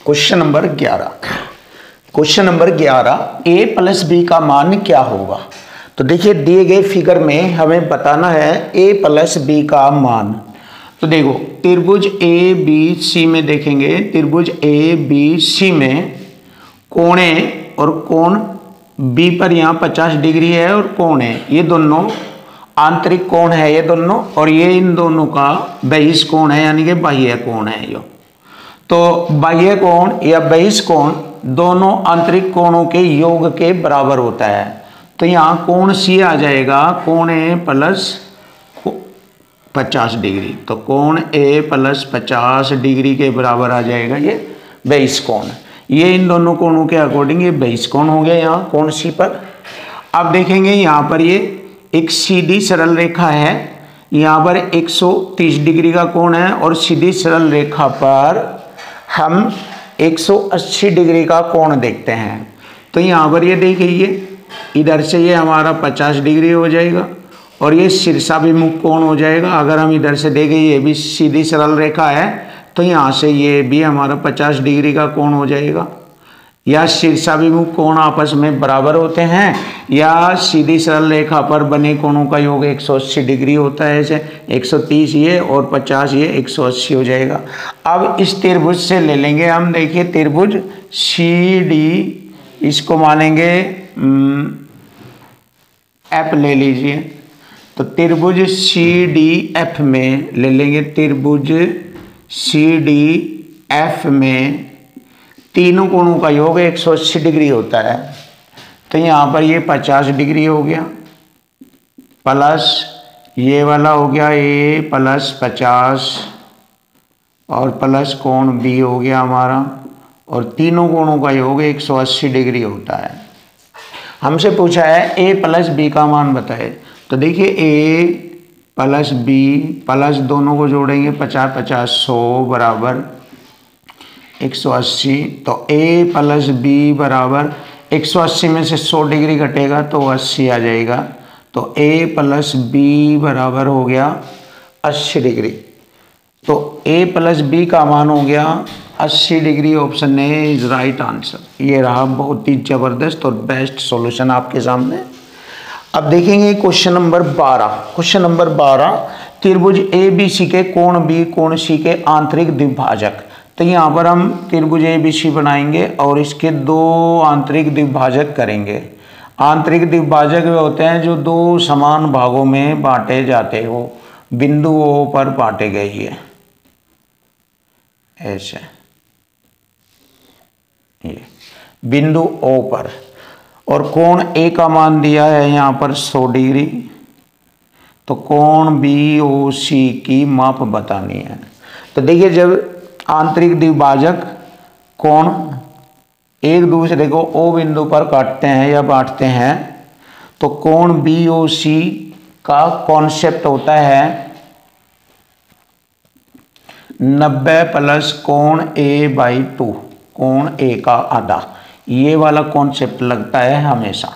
Question number 11। Question number 11, a plus B का मान क्या होगा। तो देखिए दिए गए फिगर में हमें बताना है a प्लस बी का मान। तो देखो त्रिभुज ए बी सी में देखेंगे, त्रिभुज ए बी सी में कोण है और कोण बी पर यहाँ 50 डिग्री है और कोण है, ये दोनों आंतरिक कोण है ये दोनों, और ये इन दोनों का बहिष कोण है यानी कि बाह्य कोण है यो। तो बाह्य कोण या बहिष कोण दोनों आंतरिक कोणों के योग के बराबर होता है। तो यहाँ कोण सी आ जाएगा कोण ए प्लस 50 डिग्री, तो कोण ए प्लस 50 डिग्री के बराबर आ जाएगा ये बहिष कोण। ये इन दोनों कोणों के अकॉर्डिंग ये बहिष कोण हो गया यहाँ कोण सी पर। अब देखेंगे यहाँ पर ये एक सीधी सरल रेखा है, यहाँ पर 130 डिग्री का कोण है और सीधी सरल रेखा पर हम 180 डिग्री का कोण देखते हैं। तो यहाँ पर ये देखिए इधर से ये हमारा 50 डिग्री हो जाएगा और ये शीर्षाभिमुख कोण हो जाएगा। अगर हम इधर से देखें ये भी सीधी सरल रेखा है तो यहाँ से ये भी हमारा 50 डिग्री का कोण हो जाएगा। या शीर्षाभिमुख कोण आपस में बराबर होते हैं या सीधी सरल रेखा पर बने कोणों का योग 180 डिग्री होता है। ऐसे 130 ये और 50 ये 180 हो जाएगा। अब इस त्रिभुज से ले लेंगे हम, देखिए त्रिभुज सी डी, इसको मानेंगे एफ ले लीजिए। तो त्रिभुज सी डी एफ में ले लेंगे, त्रिभुज सी डी एफ में तीनों कोणों का योग 180 डिग्री होता है। तो यहाँ पर ये 50 डिग्री हो गया प्लस ये वाला हो गया ए प्लस 50 और प्लस कोण बी हो गया हमारा, और तीनों कोणों का योग 180 डिग्री होता है। हमसे पूछा है ए प्लस बी का मान बताए। तो देखिए ए प्लस बी प्लस दोनों को जोड़ेंगे 50 50 100 बराबर 180। तो a प्लस बी बराबर 180 में से 100 डिग्री घटेगा तो 80 आ जाएगा। तो a प्लस बी बराबर हो गया 80 डिग्री। तो a प्लस बी का मान हो गया 80 degree. Option A is right answer. ये रहा बहुत ही ज़बरदस्त और बेस्ट सॉल्यूशन आपके सामने। अब देखेंगे क्वेश्चन नंबर 12। क्वेश्चन नंबर 12, त्रिभुज ए बी सी के कोण बी कोण सी के आंतरिक द्विभाजक। तो यहाँ पर हम त्रिभुज ए बी सी बनाएंगे और इसके दो आंतरिक द्विभाजक करेंगे। आंतरिक द्विभाजक वे होते हैं जो दो समान भागों में बांटे जाते हो, बिंदु ओ पर बांटे गए ये ऐसे, ये बिंदु ओ पर, और कोण ए का मान दिया है यहाँ पर 100 डिग्री। तो कोण बी ओ सी की माप बतानी है। तो देखिए जब आंतरिक द्विभाजक कोण एक दूसरे को ओ बिंदु पर काटते हैं या बांटते हैं तो कोण बी ओ सी का कॉन्सेप्ट होता है 90 प्लस कोण ए बाई 2, कोण ए का आधा, ये वाला कॉन्सेप्ट लगता है हमेशा।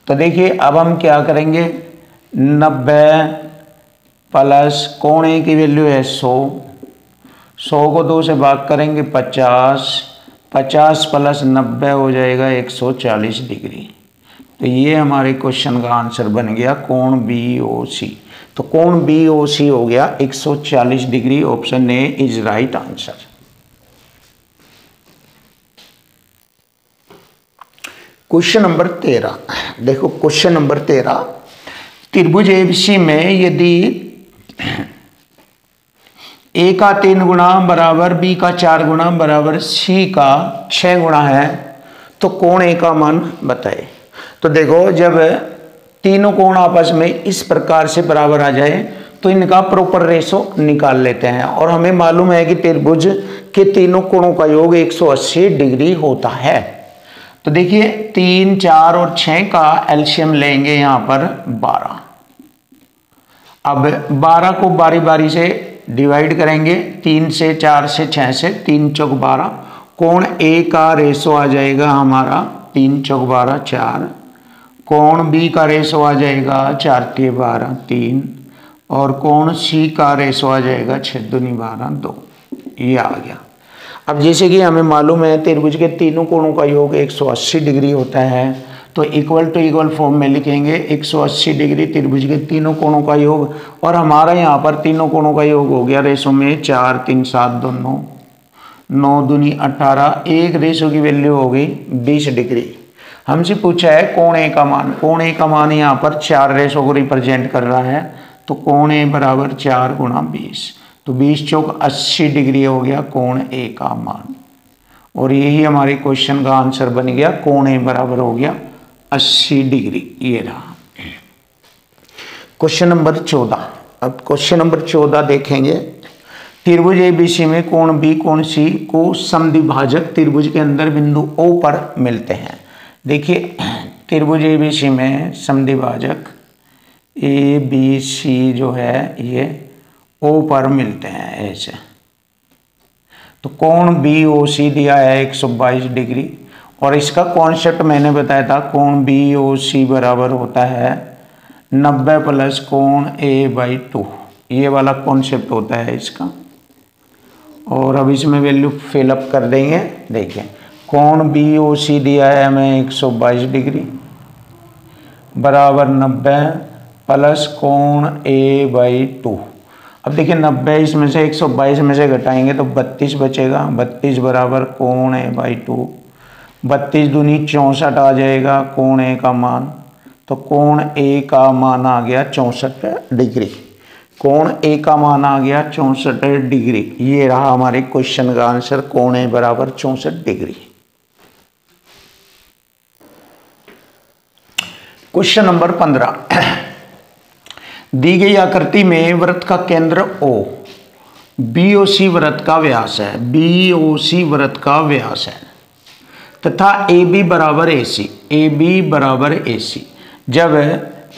तो देखिए अब हम क्या करेंगे, 90 प्लस कोण ए की वैल्यू है 100, 100 को 2 से भाग करेंगे 50, 50 प्लस 90 हो जाएगा 140 डिग्री। तो ये हमारे क्वेश्चन का आंसर बन गया कोण बी ओ सी। तो कोण बी ओ सी हो गया 140 degree. Option A is right answer. Question number 13, देखो क्वेश्चन नंबर 13, त्रिभुज एबीसी में यदि ए का 3 गुना बराबर बी का 4 गुना बराबर सी का 6 गुना है तो कोण ए का मान बताए। तो देखो जब तीनों कोण आपस में इस प्रकार से बराबर आ जाए तो इनका प्रॉपर रेशो निकाल लेते हैं, और हमें मालूम है कि त्रिभुज के तीनों कोणों का योग 180 डिग्री होता है। तो देखिए 3, 4 और 6 का एलसीएम लेंगे यहाँ पर 12। अब 12 को बारी बारी से डिवाइड करेंगे, 3 से 4 से 6 से, 3 चौक 12। कोण ए का रेशो आ जाएगा हमारा 3 चौक 12 4, कोण बी का रेशो आ जाएगा 4 के 12 3, और कोण सी का रेशो आ जाएगा 6 दूनी 12 2। ये आ गया। अब जैसे कि हमें मालूम है त्रिभुज के तीनों कोणों का योग 180 डिग्री होता है, तो इक्वल टू इक्वल फॉर्म में लिखेंगे 180 डिग्री त्रिभुज के तीनों कोणों का योग। और हमारा यहाँ पर तीनों कोणों का योग हो गया रेशो में 4 3 7 2 9, 9 दूनी 18, एक रेशो की वैल्यू हो गई 20 डिग्री। हमसे पूछा है कोण ए का मान, कोण ए का मान यहाँ पर 4 रेशो को रिप्रेजेंट कर रहा है, तो कोण ए बराबर 4 गुणा 20, तो 20 चौक 80 डिग्री हो गया कोण ए का मान। और यही हमारे क्वेश्चन का आंसर बन गया, कोण ए बराबर हो गया 80 डिग्री। ये रहा क्वेश्चन नंबर 14। अब क्वेश्चन नंबर 14 देखेंगे, त्रिभुज एबीसी में कोण बी कोण सी को समद्विभाजक त्रिभुज के अंदर बिंदु O पर मिलते हैं। देखिए त्रिभुज एबीसी में समद्विभाजक ABC जो है ये O पर मिलते हैं ऐसे। तो कोण BOC दिया है 122 डिग्री, और इसका कॉन्सेप्ट मैंने बताया था, कोण BOC बराबर होता है 90 प्लस कोण A/2, ये वाला कॉन्सेप्ट होता है इसका। और अब इसमें वैल्यू फिलअप कर देंगे। देखिए कोण BOC दिया है हमें 122 डिग्री बराबर 90 प्लस कोण A/2। अब देखिए 90 इसमें से 122 में से घटाएंगे तो 32 बचेगा, 32 बराबर कोण A/2, 32 दूनी 64 आ जाएगा कोण ए का मान, तो कोण ए का मान आ गया 64 डिग्री। कोण ए का मान आ गया 64 डिग्री। ये रहा हमारे क्वेश्चन का आंसर, कोण ए बराबर 64 डिग्री। क्वेश्चन नंबर 15, दी गई आकृति में वृत्त का केंद्र O, BOC वृत्त का व्यास है, BOC वृत्त का व्यास है तथा AB बराबर AC, AB बराबर AC। जब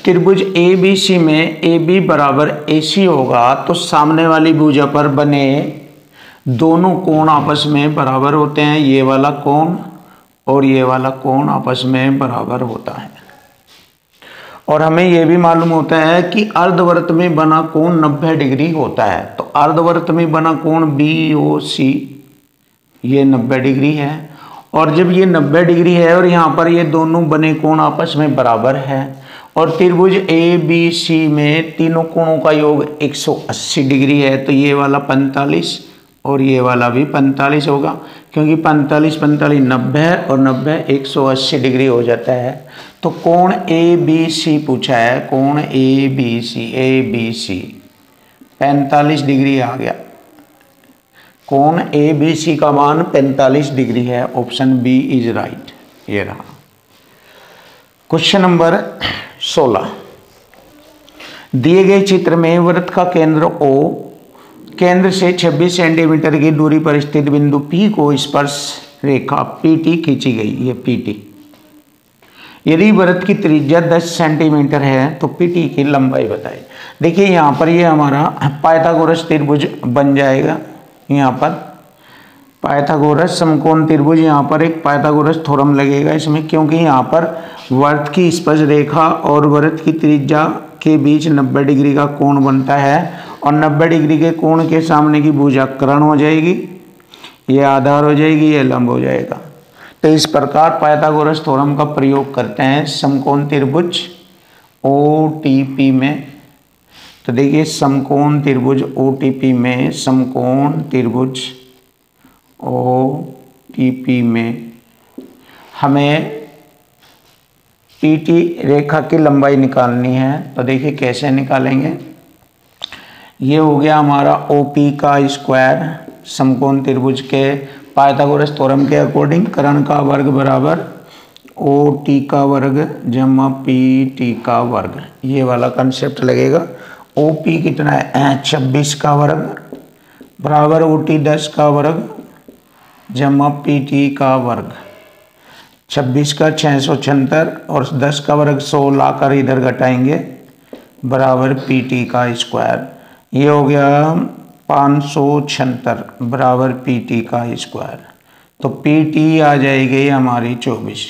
त्रिभुज ABC में AB बराबर AC होगा तो सामने वाली भुजा पर बने दोनों कोण आपस में बराबर होते हैं, ये वाला कोण और ये वाला कोण आपस में बराबर होता है। और हमें यह भी मालूम होता है कि अर्धवृत्त में बना कोण 90 डिग्री होता है, तो अर्धवृत्त में बना कोण BOC ये 90 डिग्री है। और जब ये 90 डिग्री है और यहाँ पर ये दोनों बने कोण आपस में बराबर है, और त्रिभुज ABC में तीनों कोणों का योग 180 डिग्री है, तो ये वाला 45 और ये वाला भी 45 होगा, क्योंकि 45 45 90 है और 90 180 डिग्री हो जाता है। तो कोण ABC पूछा है, कोण ABC 45 डिग्री आ गया। कोण ABC का मान 45 डिग्री है, ऑप्शन बी इज राइट। ये रहा क्वेश्चन नंबर 16, दिए गए चित्र में वृत्त का केंद्र O केंद्र से 26 सेंटीमीटर की दूरी पर स्थित बिंदु P को स्पर्श रेखा PT खींची गई। ये PT, यदि वृत्त की त्रिज्या 10 सेंटीमीटर है तो PT की लंबाई बताए। देखिए यहाँ पर ये हमारा पाइथागोरस त्रिभुज बन जाएगा। यहाँ पर पाइथागोरस समकोण त्रिभुज, यहाँ पर एक पाइथागोरस थ्योरम लगेगा इसमें, क्योंकि यहाँ पर वृत्त की स्पर्श रेखा और वृत्त की त्रिज्या के बीच 90 डिग्री का कोण बनता है, और 90 डिग्री के कोण के सामने की भुजा कर्ण हो जाएगी, ये आधार हो जाएगी, ये लंब हो जाएगा। तो इस प्रकार पाइथागोरस थ्योरम का प्रयोग करते हैं समकोण त्रिभुज OTP में। तो देखिए समकोण त्रिभुज OTP में, समकोण त्रिभुज OTP में हमें PT रेखा की लंबाई निकालनी है। तो देखिए कैसे निकालेंगे। ये हो गया हमारा OP का स्क्वायर, समकोण त्रिभुज के पाइथागोरस थ्योरम के अकॉर्डिंग कर्ण का वर्ग बराबर OT का वर्ग जमा PT का वर्ग, ये वाला कंसेप्ट लगेगा। OP कितना है 26 का वर्ग बराबर OT 10 का वर्ग जमा PT का वर्ग। 26 का 676 और 10 का वर्ग 100 लाकर इधर घटाएंगे बराबर PT का स्क्वायर। ये हो गया 576 बराबर PT का स्क्वायर। तो PT आ जाएगी हमारी 24,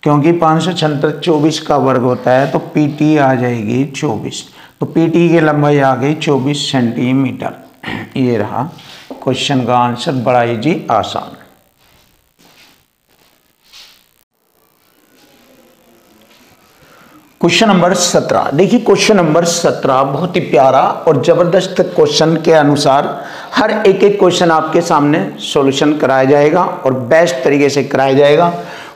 क्योंकि 576 24 का वर्ग होता है, तो PT आ जाएगी 24। तो PT की लंबाई आ गई 24 सेंटीमीटर। ये रहा क्वेश्चन का आंसर बड़ा इजी आसान। क्वेश्चन नंबर 17, देखिए क्वेश्चन नंबर 17 बहुत ही प्यारा और जबरदस्त क्वेश्चन के अनुसार हर एक क्वेश्चन आपके सामने सॉल्यूशन कराया जाएगा और बेस्ट तरीके से कराया जाएगा।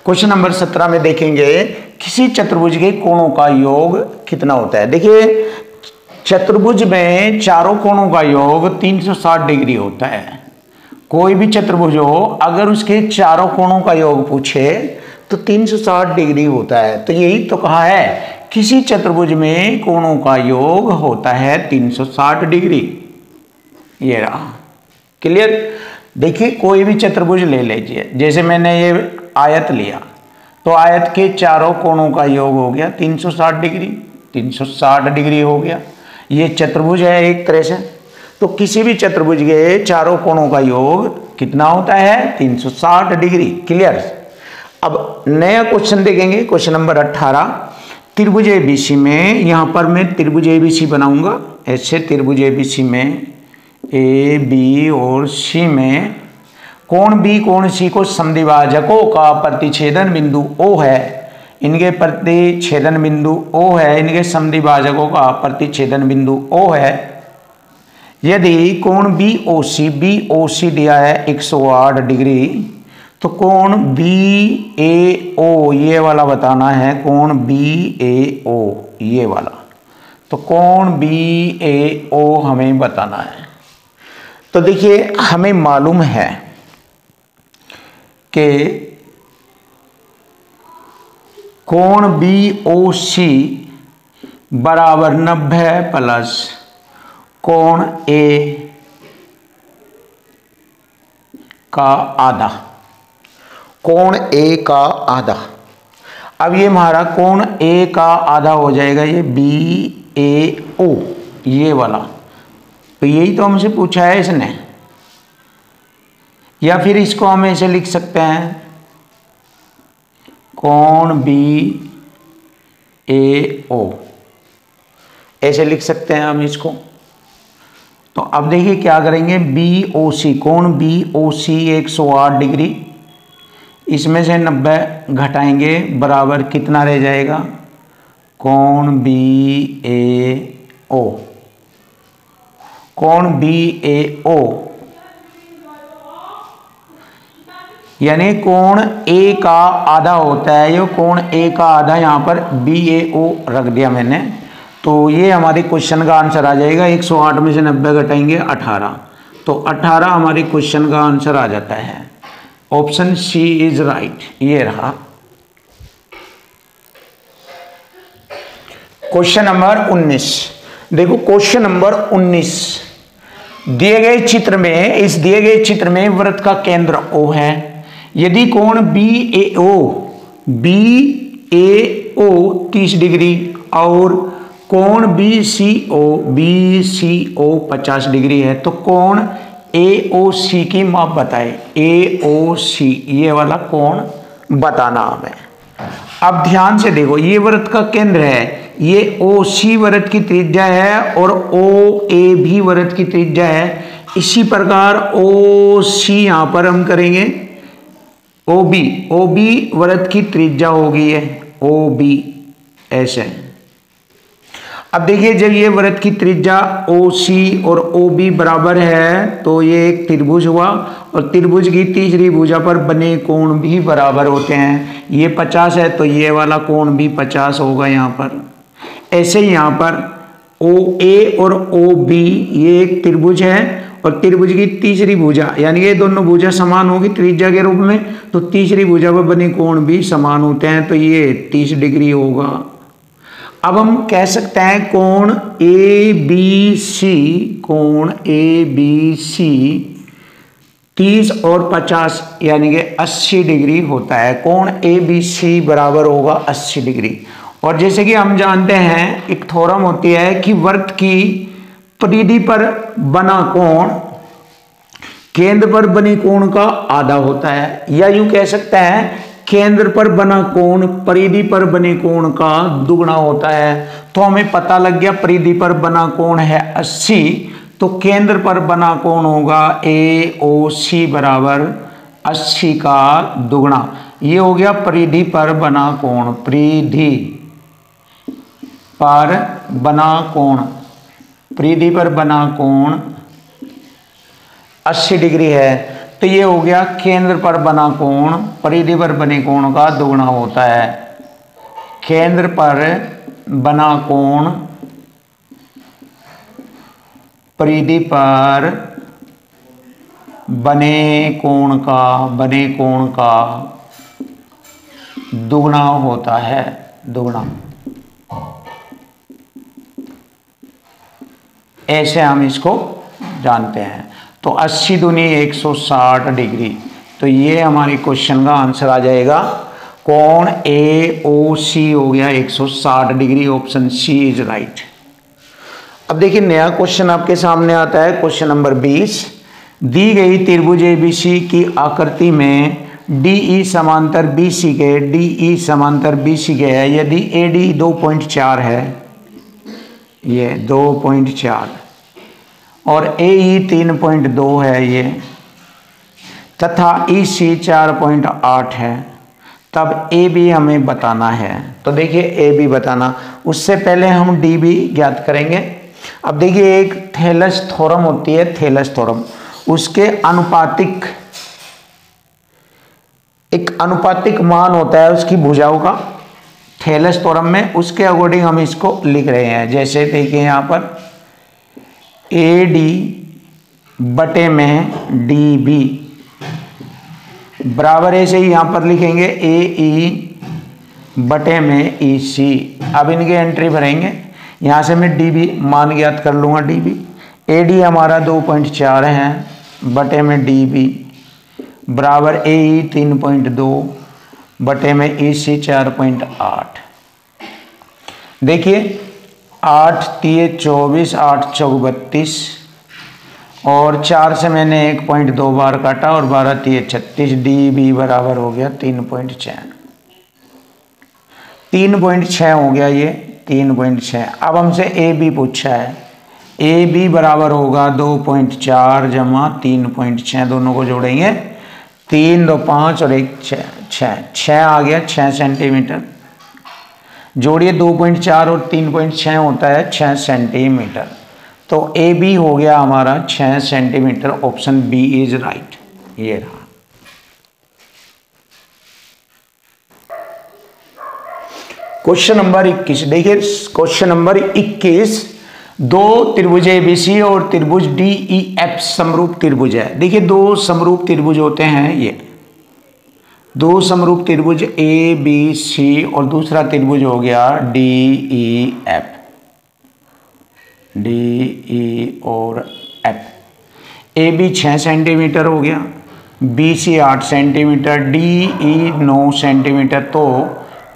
क्वेश्चन नंबर 17 में देखेंगे किसी चतुर्भुज के कोणों का योग कितना होता है। देखिए चतुर्भुज में चारों कोणों का योग 360 डिग्री होता है। कोई भी चतुर्भुज हो अगर उसके चारों कोणों का योग पूछे तो 360 डिग्री होता है। तो यही तो कहा है किसी चतुर्भुज में कोणों का योग होता है 360 डिग्री। ये रहा क्लियर। देखिए कोई भी चतुर्भुज ले लीजिए, जैसे मैंने ये आयत लिया तो आयत के चारों कोणों का योग हो गया 360 डिग्री, 360 डिग्री हो गया। ये चतुर्भुज है एक तरह से, तो किसी भी चतुर्भुज के चारों कोणों का योग कितना होता है 360 डिग्री। क्लियर। अब नया क्वेश्चन देखेंगे क्वेश्चन नंबर 18, त्रिभुज एबीसी में, यहां पर मैं त्रिभुज एबीसी बनाऊंगा ऐसे। त्रिभुज एबीसी में ए बी और सी में कोण बी कोण सी को समद्विभाजकों का प्रतिच्छेदन बिंदु ओ है, इनके प्रतिच्छेदन बिंदु ओ है, इनके समद्विभाजकों का प्रतिच्छेदन बिंदु ओ है। यदि कोण बी ओ सी दिया है 108 डिग्री, तो कोण बी ए ओ ये वाला बताना है, कोण बी ए ओ ये वाला। तो कोण बी ए ओ हमें बताना है। तो देखिए हमें मालूम है कि कोण बी ओ सी बराबर 90 प्लस कोण ए का आधा, कोण ए का आधा। अब ये हमारा कोण ए का आधा हो जाएगा ये बी ए ओ ये वाला। तो यही तो हमसे पूछा है इसने, या फिर इसको हम ऐसे लिख सकते हैं कोण बी ए ओ, ऐसे लिख सकते हैं हम इसको। तो अब देखिए क्या करेंगे, बी ओ सी, कोण बी ओ सी 108 डिग्री, इसमें से 90 घटाएंगे बराबर कितना रह जाएगा, कोण बी ए ओ, कोण बी ए ओ यानी कोण ए का आधा होता है। ये कोण ए का आधा यहाँ पर बी ए ओ रख दिया मैंने, तो ये हमारे क्वेश्चन का आंसर आ जाएगा। 108 में से 90 घटाएंगे 18, तो 18 हमारे क्वेश्चन का आंसर आ जाता है। Option C is right. ये रहा क्वेश्चन नंबर 19। देखो क्वेश्चन नंबर 19, दिए गए चित्र में, इस दिए गए चित्र में वृत्त का केंद्र O है। यदि कोण बी ए ओ 30 डिग्री और कोण बी सी ओ 50 डिग्री है, तो कोण ए ओ सी की माप बताए। ए ओ सी ये वाला कोण बताना हमें। अब ध्यान से देखो, ये वृत्त का केंद्र है, ये ओ सी वृत्त की त्रिज्या है और ओ ए भी वृत्त की त्रिज्या है। इसी प्रकार ओ सी यहां पर हम करेंगे, ओ बी वृत्त की त्रिज्या होगी है ओ बी ऐसे। अब देखिए जब ये वृत्त की त्रिज्या ओ सी और ओ बी बराबर है तो ये एक त्रिभुज हुआ, और त्रिभुज की तीसरी भुजा पर बने कोण भी बराबर होते हैं। ये 50 है तो ये वाला कोण भी 50 होगा यहाँ पर। ऐसे ही यहाँ पर ओ ए और ओ बी ये एक त्रिभुज है, और त्रिभुज की तीसरी भुजा यानी ये दोनों भुजा समान होगी त्रिज्या के रूप में, तो तीसरी भुजा पर बने कोण भी समान होते हैं, तो ये 30 डिग्री होगा। अब हम कह सकते हैं कोण ए बी सी 30 और 50 यानी कि 80 डिग्री होता है। कोण ए बी सी बराबर होगा 80 डिग्री। और जैसे कि हम जानते हैं एक थ्योरम होती है कि वृत्त की परिधि पर बना कोण केंद्र पर बने कोण का आधा होता है, या यूं कह सकते हैं केंद्र पर बना कोण परिधि पर बने कोण का दुगना होता है। तो हमें पता लग गया परिधि पर बना कोण है 80, तो केंद्र पर बना कोण होगा AOC बराबर 80 का दुगना। ये हो गया परिधि पर बना कोण, परिधि पर बना कोण, परिधि पर बना कोण 80 डिग्री है। तो ये हो गया केंद्र पर बना कोण परिधि पर बने कोण का दुगना होता है। केंद्र पर बना कोण परिधि पर बने कोण का दुगना होता है, दुगना। ऐसे हम इसको जानते हैं। तो 80 दूनी 160 डिग्री। तो ये हमारे क्वेश्चन का आंसर आ जाएगा। कोण AOC हो गया 160 degree. Option C is right. अब देखिए नया क्वेश्चन आपके सामने आता है, क्वेश्चन नंबर 20। दी गई त्रिभुज ABC की आकृति में DE समांतर BC के, DE समांतर BC के है। यदि AD 2.4 है, ये 2.4 और AE 3.2 है ये, तथा EC 4.8 है, तब AB हमें बताना है। तो देखिए AB बताना, उससे पहले हम DB ज्ञात करेंगे। अब देखिए एक थेलस थ्योरम होती है, थेलस थ्योरम, उसके अनुपातिक एक अनुपातिक मान होता है उसकी भुजाओं का थेलस थ्योरम में, उसके अकॉर्डिंग हम इसको लिख रहे हैं। जैसे देखिए यहाँ पर AD बटे में DB बराबर, ऐसे ही यहाँ पर लिखेंगे AE बटे में EC। अब इनके एंट्री भरेंगे, यहाँ से मैं DB मान ज्ञात कर लूँगा। DB AD हमारा 2.4 है बटे में DB बराबर AE 3.2 बटे में EC 4.8। देखिए 8 3 24, 8 चौक 32 और 4 से मैंने 1.2 बार काटा और 12 3 36। DB बराबर हो गया 3.6, 3.6 हो गया ये 3.6। अब हमसे AB पूछा है, AB बराबर होगा 2.4 जमा 3.6, दोनों को जोड़ेंगे 3 2 5 और 1 6, 6 आ गया 6 सेंटीमीटर। जोड़िए 2.4 और 3.6 होता है 6 सेंटीमीटर। तो AB हो गया हमारा 6 centimetre. Option B is right. ये रहा। क्वेश्चन नंबर 21 देखिए, क्वेश्चन नंबर 21, दो त्रिभुज ABC और त्रिभुज DEF समरूप त्रिभुज है। देखिए दो समरूप त्रिभुज होते हैं, ये दो समरूप त्रिभुज ABC और दूसरा त्रिभुज हो गया DEF, DE और F। AB 6 सेंटीमीटर हो गया, BC 8 सेंटीमीटर, DE 9 सेंटीमीटर। तो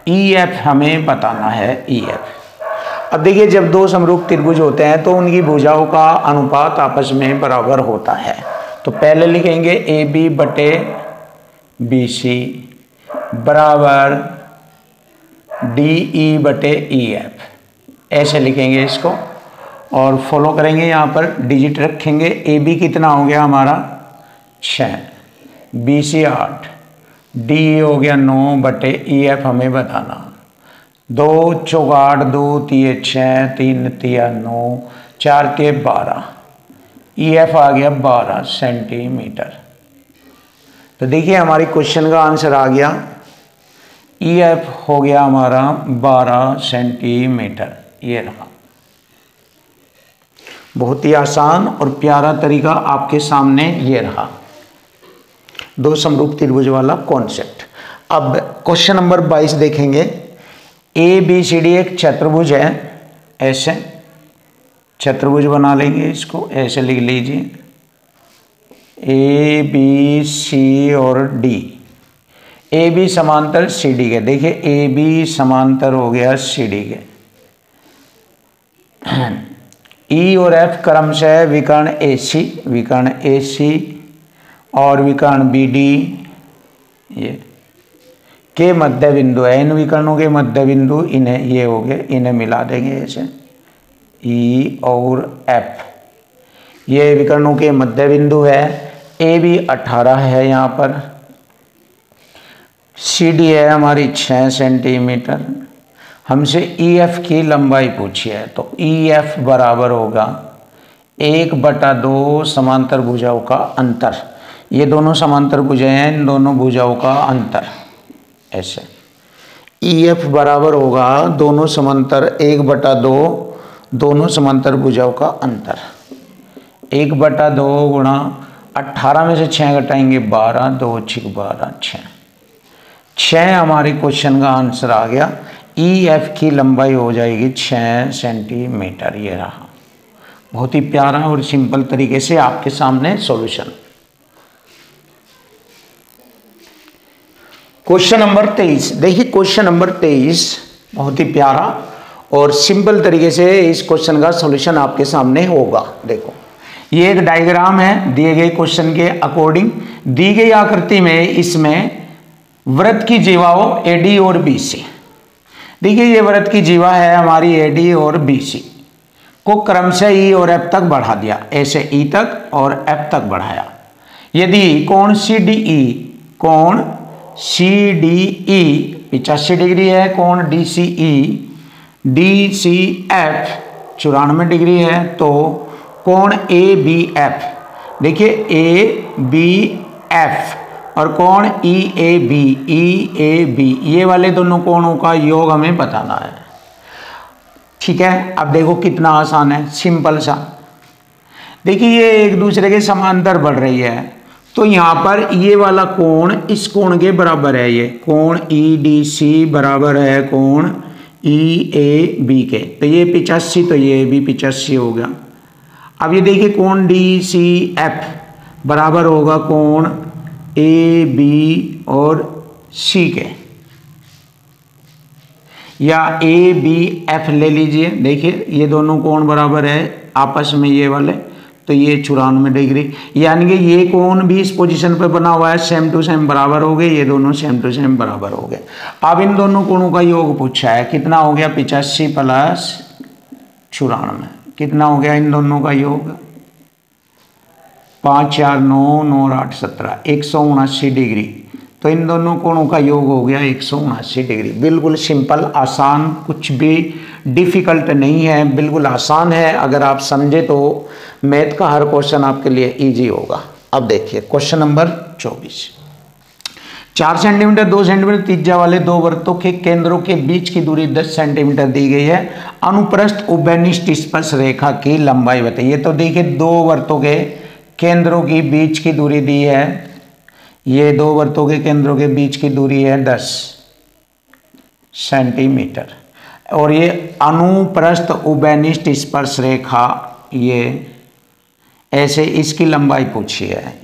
EF हमें बताना है, EF। अब देखिए जब दो समरूप त्रिभुज होते हैं तो उनकी भुजाओं का अनुपात आपस में बराबर होता है। तो पहले लिखेंगे AB बटे BC बराबर DE बटे EF, ऐसे लिखेंगे इसको और फॉलो करेंगे। यहाँ पर डिजिट रखेंगे। AB कितना हो गया हमारा 6, BC 8, DE हो गया 9 बटे EF हमें बताना। 2 चौक 8, 2 3 6, 3 3 9, 4 3 12, EF आ गया 12 सेंटीमीटर। तो देखिए हमारी क्वेश्चन का आंसर आ गया, EF हो गया हमारा 12 सेंटीमीटर। ये रहा। बहुत ही आसान और प्यारा तरीका आपके सामने ये रहा, दो समरूप त्रिभुज वाला कॉन्सेप्ट। अब क्वेश्चन नंबर 22 देखेंगे। ABCD एक चतुर्भुज है, ऐसे चतुर्भुज बना लेंगे इसको, ऐसे लिख लीजिए ABC और D। AB समांतर CD के, देखिए AB समांतर हो गया CD के। E और F क्रमशः विकर्ण AC और विकर्ण BD ये के मध्य बिंदु है। इन विकर्णों के मध्य बिंदु इन्हें ये हो गए, इन्हें मिला देंगे ऐसे E और F। ये विकर्णों के मध्य बिंदु है। ए भी 18 है यहाँ पर। सी डी है हमारी 6 सेंटीमीटर। हमसे ई एफ की लंबाई पूछी है, तो ई एफ बराबर होगा 1/2 समांतर भुजाओं का अंतर। ये दोनों समांतर भुजाएं हैं, इन दोनों भुजाओं का अंतर। ऐसे ई एफ बराबर होगा दोनों समांतर 1/2 दोनों समांतर भुजाओं का अंतर। 1/2 गुणा 18 में से 6 घटाएंगे 12, 2 6 12, 6 हमारे क्वेश्चन का आंसर आ गया। ई एफ की लंबाई हो जाएगी 6 सेंटीमीटर। ये रहा, बहुत ही प्यारा और सिंपल तरीके से आपके सामने सॉल्यूशन। क्वेश्चन नंबर 23, देखिए क्वेश्चन नंबर 23 बहुत ही प्यारा और सिंपल तरीके से इस क्वेश्चन का सॉल्यूशन आपके सामने होगा। देखो ये एक डायग्राम है दिए गए क्वेश्चन के अकॉर्डिंग। दी गई आकृति में इसमें वृत्त की जीवाओं एडी और बीसी। देखिए ये वृत्त की जीवा है हमारी एडी और बीसी को क्रमशः ई और एफ तक बढ़ा दिया। ऐसे ई तक और एफ तक बढ़ाया। यदि कोण सी डी ई, कोण सी डी ई 85 डिग्री है, कोण D C E D C F 94 degree है, तो कोण ए बी एफ, देखिए ए बी एफ और कोण ई ए बी, ये वाले दोनों कोणों का योग हमें बताना है। ठीक है, अब देखो कितना आसान है, सिंपल सा। देखिए ये एक दूसरे के समांतर बढ़ रही है, तो यहाँ पर ये वाला कोण इस कोण के बराबर है। ये कोण ई डी सी बराबर है कोण ई ए बी के, तो ये 85, तो ये भी 85 हो गया। अब ये देखिए कोण डी सी एफ बराबर होगा कोण ए बी और सी के, या ए बी एफ ले लीजिए। देखिए ये दोनों कोण बराबर है आपस में ये वाले, तो ये 94 डिग्री, यानी कि ये कोण भी इस पोजीशन पर बना हुआ है, सेम टू सेम बराबर हो गए। ये दोनों सेम टू सेम बराबर हो गए। अब इन दोनों कोणों का योग पूछा है, कितना हो गया 85 प्लस 94, कितना हो गया इन दोनों का योग 5 4 9 9 8 17, 179 डिग्री। तो इन दोनों कोणों का योग हो गया 179 डिग्री। बिल्कुल सिंपल, आसान, कुछ भी डिफिकल्ट नहीं है, बिल्कुल आसान है। अगर आप समझे तो मैथ का हर क्वेश्चन आपके लिए इजी होगा। अब देखिए क्वेश्चन नंबर 24, 4 सेंटीमीटर 2 सेंटीमीटर त्रिज्या वाले दो वृत्तों के केंद्रों के बीच की दूरी 10 सेंटीमीटर दी गई है। अनुप्रस्थ उभयनिष्ठ स्पर्श रेखा की लंबाई बताइए। तो देखिए दो वृत्तों के केंद्रों की बीच की दूरी दी है, ये दो वृत्तों के केंद्रों के बीच की दूरी है 10 सेंटीमीटर, और ये अनुप्रस्थ उभयनिष्ठ स्पर्श रेखा, ये ऐसे इसकी लंबाई पूछी है,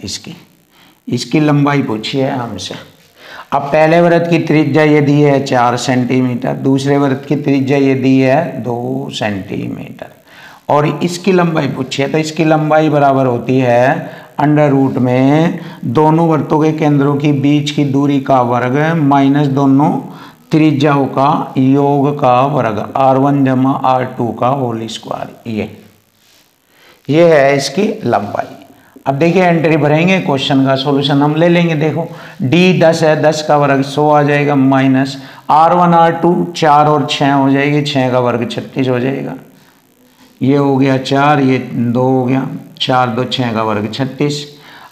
इसकी लंबाई पूछी है हमसे। अब पहले वृत्त की त्रिज्या ये दी है 4 सेंटीमीटर, दूसरे वृत्त की त्रिज्या ये दी है 2 सेंटीमीटर, और इसकी लंबाई पूछी है। तो इसकी लंबाई बराबर होती है अंडर रूट में दोनों वृत्तों के केंद्रों के बीच की दूरी का वर्ग माइनस दोनों त्रिज्याओं का योग का वर्ग, R1 जमा R2 का होल स्क्वायर। ये है इसकी लंबाई। अब देखिए एंट्री भरेंगे, क्वेश्चन का सॉल्यूशन हम ले लेंगे। देखो D 10 है, 10 का वर्ग 100 आ जाएगा, माइनस R1 R2 4 और 6 हो जाएगी, 6 का वर्ग 36 हो जाएगा। ये हो गया 4, ये 2 हो गया, 4 2 6 का वर्ग 36।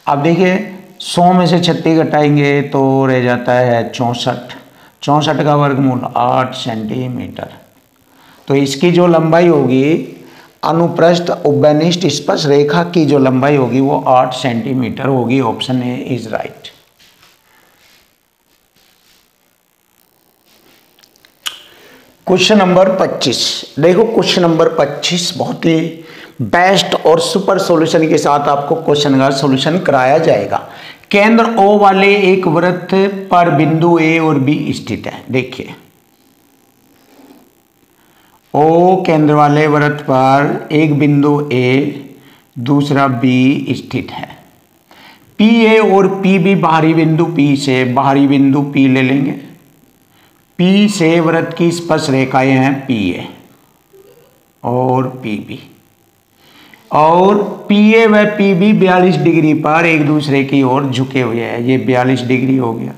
अब देखिए 100 में से 36 घटाएंगे तो रह जाता है 64, 64 का वर्गमूल 8 सेंटीमीटर। तो इसकी जो लंबाई होगी अनुप्रस्थ उभयनिष्ठ स्पर्श रेखा की जो लंबाई होगी वो 8 सेंटीमीटर होगी। Option A is right. Question number 25, देखो क्वेश्चन नंबर 25 बहुत ही बेस्ट और सुपर सॉल्यूशन के साथ आपको क्वेश्चन का सॉल्यूशन कराया जाएगा। केंद्र O वाले एक वृत्त पर बिंदु A और B स्थित है। देखिए O केंद्र वाले वृत्त पर एक बिंदु A दूसरा B स्थित है। PA और PB बाहरी बिंदु P से बाहरी बिंदु P ले लेंगे। P से वृत्त की स्पर्श रेखाएं हैं PA और PB। और पी ए व पी बी 42 डिग्री पर एक दूसरे की ओर झुके हुए हैं। ये 42 डिग्री हो गया।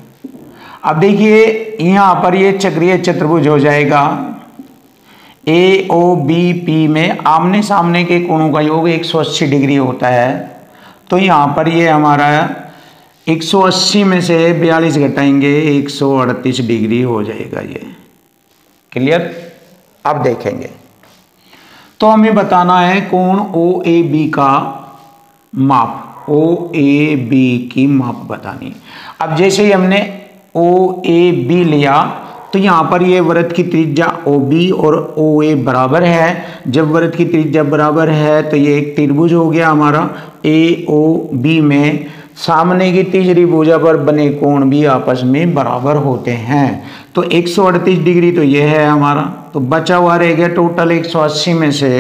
अब देखिए यहाँ पर ये चक्रीय चतुर्भुज हो जाएगा। ए ओ बी पी में आमने सामने के कोणों का योग 180 डिग्री होता है। तो यहाँ पर ये हमारा 180 में से 42 घटाएंगे 138 डिग्री हो जाएगा। ये क्लियर। अब देखेंगे तो हमें बताना है कोण ओ ए बी का माप, ओ ए बी की माप बतानी। अब जैसे ही हमने ओ ए बी लिया तो यहाँ पर ये वृत्त की त्रिज्या ओ बी और ओ ए बराबर है। जब वृत्त की त्रिज्या बराबर है तो ये एक त्रिभुज हो गया हमारा। ए ओ बी में सामने की तीसरी भुजा पर बने कोण भी आपस में बराबर होते हैं। तो 138 डिग्री तो ये है हमारा। तो बचा हुआ रह गया टोटल 180 में से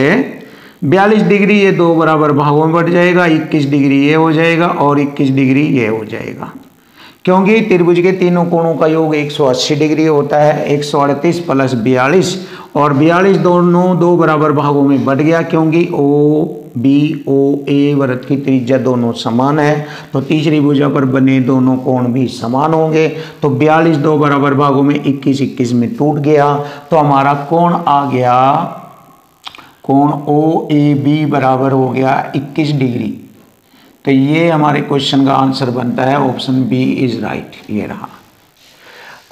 42 डिग्री, ये दो बराबर भागों में बढ़ जाएगा। 21 डिग्री ये हो जाएगा और 21 डिग्री ये हो जाएगा, क्योंकि त्रिभुज के तीनों कोणों का योग 180 डिग्री होता है। 138 प्लस 42 और 42 दोनों दो बराबर भागों में बढ़ गया, क्योंकि ओ बी ओ ए वृत्त की त्रिज्या दोनों समान है। तो तीसरी भुजा पर बने दोनों कोण भी समान होंगे। तो 42 दो बराबर भागों में 21 में टूट गया। तो हमारा कोण आ गया, कोण ओ ए बी बराबर हो गया 21 डिग्री। तो ये हमारे क्वेश्चन का आंसर बनता है ऑप्शन बी इज राइट। ये रहा।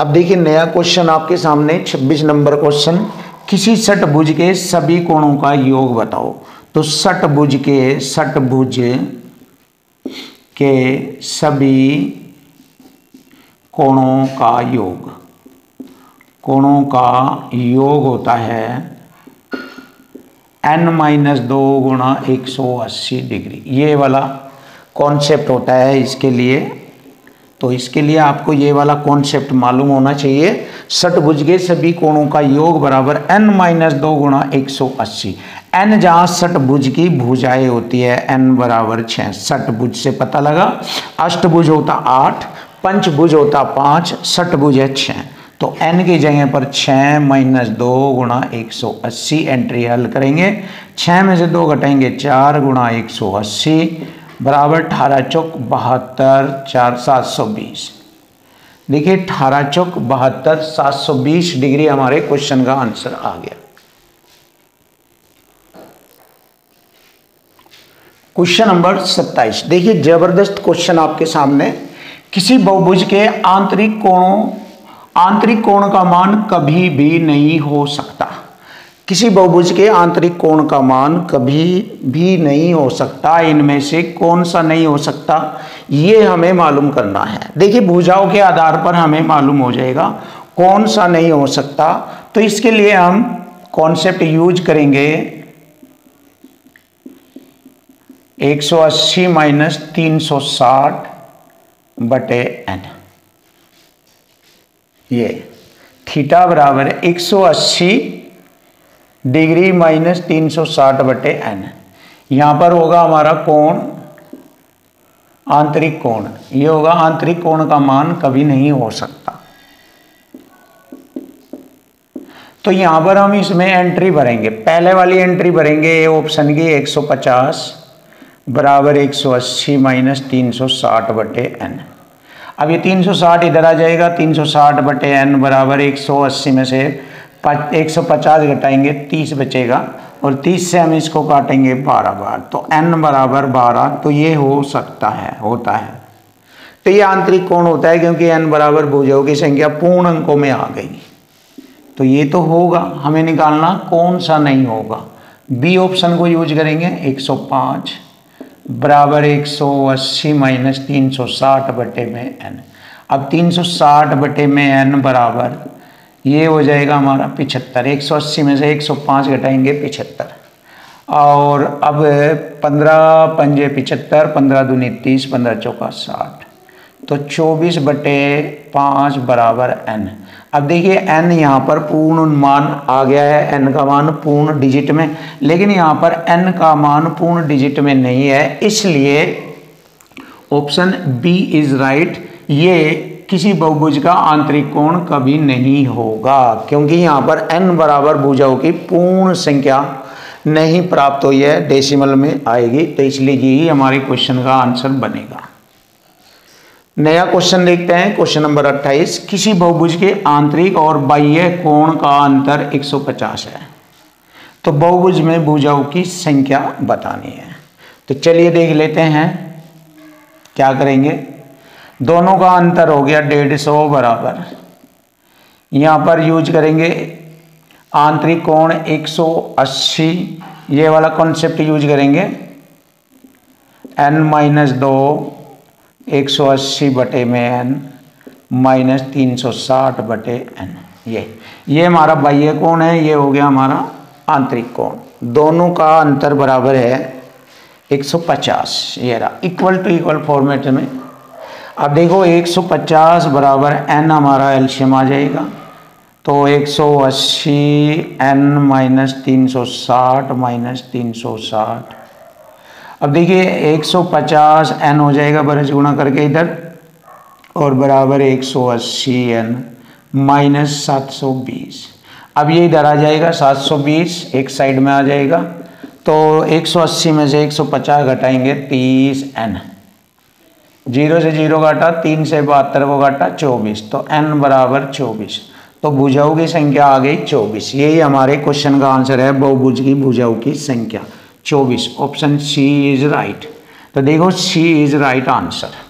अब देखिए नया क्वेश्चन आपके सामने 26 नंबर क्वेश्चन। किसी षटभुज के सभी कोणों का योग बताओ। तो षटभुज के सभी कोणों का योग होता है n-2 गुणा 180 डिग्री। ये वाला कॉन्सेप्ट होता है इसके लिए। तो इसके लिए आपको ये वाला कॉन्सेप्ट मालूम होना चाहिए। षटभुज के सभी कोणों का योग बराबर n-2 गुणा 180। n जहाँ षटभुज की भुजाएं होती है n बराबर 6। षटभुज से पता लगा। अष्टभुज होता 8, पंचभुज होता 5, षटभुज है 6। तो n की जगह पर 6 - 2 गुणा 180 एंट्री हल करेंगे। 6 में से 2 घटाएंगे 4 गुणा 180 बराबर 18 चौक 72 4 720। देखिए 18 चौक 72 720 डिग्री हमारे क्वेश्चन का आंसर आ गया। Question number 27। देखिए जबरदस्त क्वेश्चन आपके सामने। किसी बहुभुज के आंतरिक कोण का मान कभी भी नहीं हो सकता। किसी बहुभुज के आंतरिक कोण का मान कभी भी नहीं हो सकता। इनमें से कौन सा नहीं हो सकता, ये हमें मालूम करना है। देखिए भुजाओं के आधार पर हमें मालूम हो जाएगा कौन सा नहीं हो सकता। तो इसके लिए हम कॉन्सेप्ट यूज करेंगे 180 - 360 बटे n। ये थीटा बराबर 180 डिग्री माइनस 360 बटे n। यहां पर होगा हमारा कोण, आंतरिक कोण। ये होगा आंतरिक कोण का मान कभी नहीं हो सकता। तो यहां पर हम इसमें एंट्री भरेंगे। पहले वाली एंट्री भरेंगे ए ऑप्शन की 150 बराबर 180 - 360 बटे n। अब ये 360 इधर आ जाएगा। 360 बटे n बराबर 180 में से 150 घटाएंगे 30 बचेगा और 30 से हम इसको काटेंगे 12 बार। तो n बराबर 12। तो ये हो सकता है, होता है। तो ये आंतरिक कोण होता है, क्योंकि n बराबर भुजाओं की संख्या पूर्ण अंकों में आ गई। तो ये तो होगा। हमें निकालना कौन सा नहीं होगा। बी ऑप्शन को यूज करेंगे। 105 बराबर 180 - 360 बटे में n। अब 360 बटे में n बराबर ये हो जाएगा हमारा 75। 180 में से 105 घटाएंगे 75। और अब 15 पंजे 75, 15 दूनी 30, 15 चौका 60। तो 24 बटे 5 बराबर n। अब देखिए n यहाँ पर पूर्ण मान आ गया है, n का मान पूर्ण डिजिट में, लेकिन यहाँ पर n का मान पूर्ण डिजिट में नहीं है, इसलिए ऑप्शन बी इज राइट। ये किसी बहुभुज का आंतरिक कोण कभी नहीं होगा, क्योंकि यहाँ पर n बराबर भुजाओं की पूर्ण संख्या नहीं प्राप्त हुई है, डेसिमल में आएगी, तो इसलिए यही हमारे क्वेश्चन का आंसर बनेगा। नया क्वेश्चन देखते हैं, क्वेश्चन नंबर 28। किसी बहुभुज के आंतरिक और बाह्य कोण का अंतर 150 है, तो बहुभुज में भुजाओं की संख्या बतानी है। तो चलिए देख लेते हैं क्या करेंगे। दोनों का अंतर हो गया 150 बराबर, यहाँ पर यूज करेंगे आंतरिक कोण 180, ये वाला कॉन्सेप्ट यूज करेंगे। n-2 180 बटे में n माइनस 360 बटे n, ये हमारा बाह्य कोण है, ये हो गया हमारा आंतरिक कोण। दोनों का अंतर बराबर है 150, ये रहा इक्वल टू इक्वल फॉर्मेट में। अब देखो 150 बराबर n हमारा एलसीएम आ जाएगा, तो 180 n माइनस 360 माइनस 360। अब देखिए 150 n हो जाएगा बरस गुणा करके इधर, और बराबर 180 n माइनस 720। अब ये इधर आ जाएगा 720, एक साइड में आ जाएगा, तो 180 में से 150 घटाएंगे 30 n, 0 से 0 घटा, 3 से 72 को घटा 24, तो n बराबर 24, तो भुजाओं की संख्या आ गई 24। यही हमारे क्वेश्चन का आंसर है, बहुभुज की भुजाओं की संख्या 24। Option C is right. तो देखो C is right answer.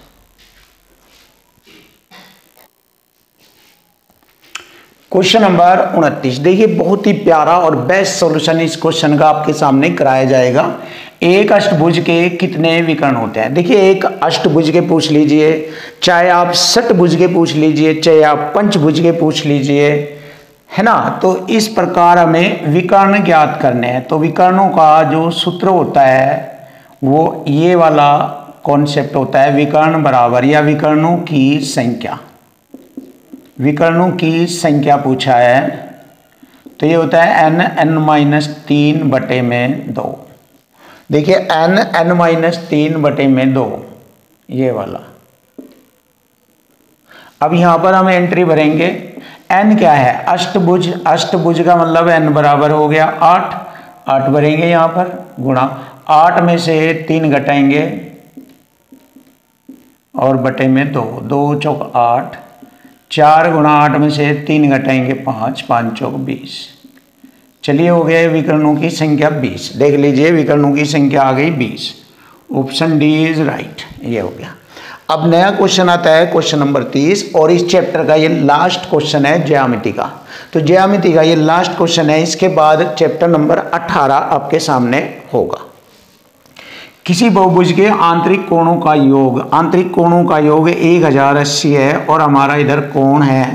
Question number 29, देखिए बहुत ही प्यारा और बेस्ट सॉल्यूशन इस क्वेश्चन का आपके सामने कराया जाएगा। एक अष्टभुज के कितने विकर्ण होते हैं? देखिए एक अष्टभुज के पूछ लीजिए, चाहे आप षटभुज के पूछ लीजिए, चाहे आप पंचभुज के पूछ लीजिए, है ना। तो इस प्रकार हमें विकर्ण ज्ञात करने हैं। तो विकर्णों का जो सूत्र होता है वो ये वाला कॉन्सेप्ट होता है, विकर्ण बराबर या विकर्णों की संख्या। विकर्णों की संख्या पूछा है तो ये होता है n-3 बटे में 2। देखिए n-3 बटे में 2, ये वाला। अब यहां पर हम एंट्री भरेंगे। n क्या है? अष्टभुज, अष्टभुज का मतलब n बराबर हो गया 8, 8 भरेंगे यहां पर, गुणा 8 में से 3 घटाएंगे और बटे में 2, 2 चौक 8, 4 गुणा 8 में से 3 घटाएंगे 5, 5 चौक 20। चलिए हो गया विकर्णों की संख्या 20। देख लीजिए विकर्णों की संख्या आ गई 20। ऑप्शन डी इज राइट, ये हो गया। अब नया क्वेश्चन आता है क्वेश्चन नंबर 30, और इस चैप्टर का ये लास्ट क्वेश्चन है ज्यामिति का। तो ज्यामिति का ये लास्ट क्वेश्चन है, इसके बाद चैप्टर नंबर 18 आपके सामने होगा। किसी बहुभुज के आंतरिक कोणों का योग, आंतरिक कोणों का योग 1080 है, और हमारा इधर कोण है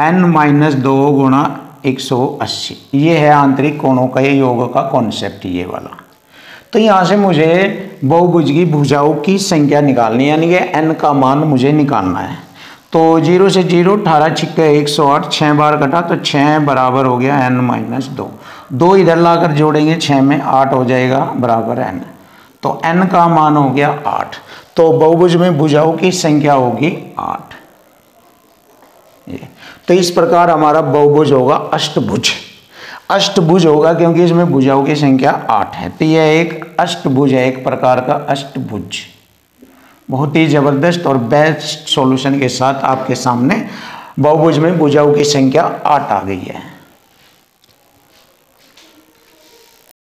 n-2 गुणा 180। ये है आंतरिक कोणों का ये योग का कॉन्सेप्ट, ये वाला। तो यहाँ से मुझे बहुभुज की भुजाओं की संख्या निकालनी है, यानी कि n का मान मुझे निकालना है। तो 0 से 0, 18 छिक्के 108, 6 बार कटा तो 6 बराबर हो गया n-2। 2 इधर लाकर जोड़ेंगे 6 में, 8 हो जाएगा बराबर n। तो n का मान हो गया 8। तो बहुभुज में भुजाओं की संख्या होगी 8। ये तो इस प्रकार हमारा बहुभुज होगा अष्टभुज। अष्टभुज होगा क्योंकि इसमें भुजाओं की संख्या 8 है। तो यह एक अष्टभुज है, एक प्रकार का अष्टभुज। बहुत ही जबरदस्त और बेस्ट सॉल्यूशन के साथ आपके सामने बहुभुज में भुजाओं की संख्या 8 आ गई है।